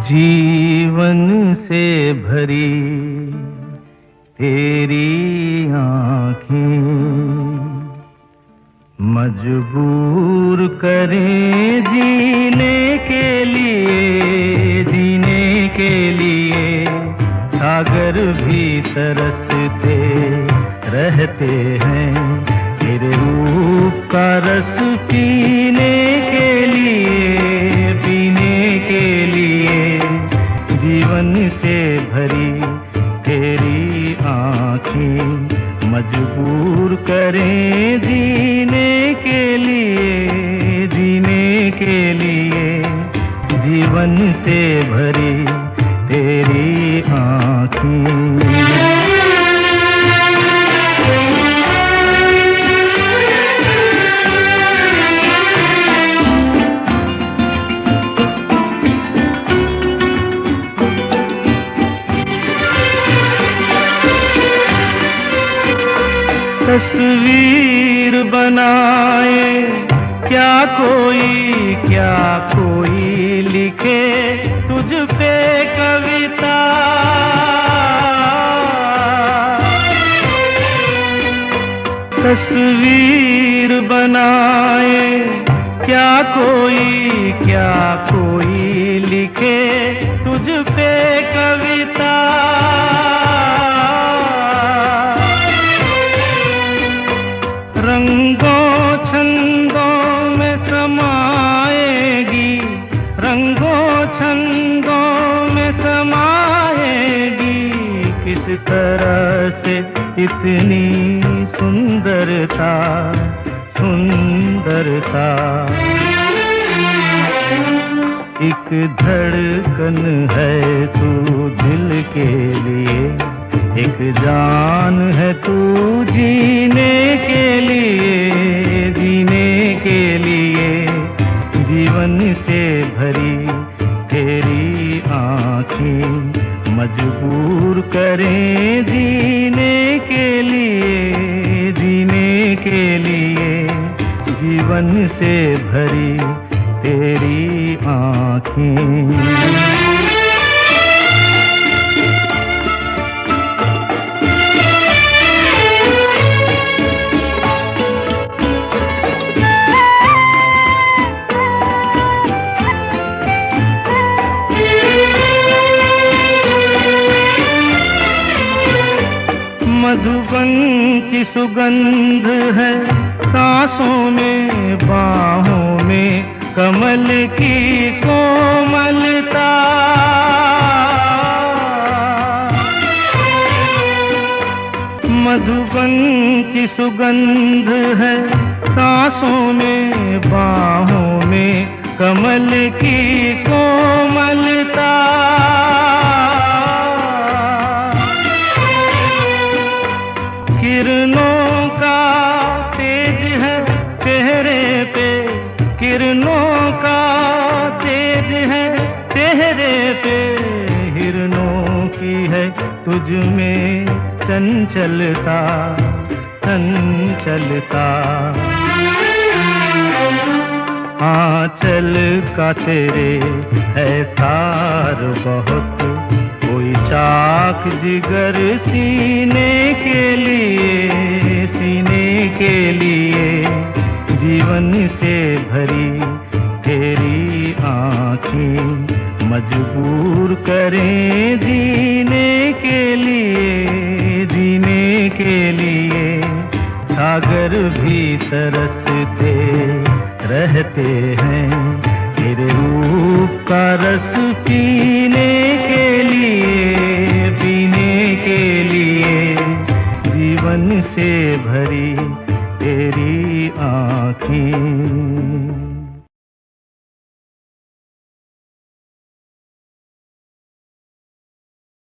जीवन से भरी तेरी आँखें मजबूर करें जीने के लिए सागर भी तरसते रहते हैं तेरे रूप का रस पीने के लिए जीवन से भरी तेरी आँखें मजबूर करें जीने के लिए जीवन से भरी तेरी आँखें। तस्वीर बनाए क्या कोई लिखे तुझ पे कविता। तस्वीर बनाए क्या कोई लिखे तुझ पे कविता। रंगों छंदों में समाएगी, रंगों छंदों में समाएगी, किस तरह से इतनी सुंदरता। एक धड़कन है तू दिल के लिए, एक जान है तू जीने के लिए जीवन से भरी तेरी आँखें मजबूर करें जीने के लिए जीवन से भरी तेरी आँखें। मधुबन की सुगंध है सांसों में, बाहों में कमल की कोमलता। मधुबन की सुगंध है सांसों में, बाहों में कमल की कोमलता। किरणों का तेज है चेहरे पे, किरणों का तेज है चेहरे पे, हिरणों की है तुझ में चंचलता। आंचल का तेरे है तार बहुत, कोई चाक जिगर सीने के लिए जीवन से भरी तेरी आँखें मजबूर करें जीने के लिए सागर भी तरसते रहते हैं तेरे रूप का रस पीने के लिए जीवन से भरी तेरी आँखें।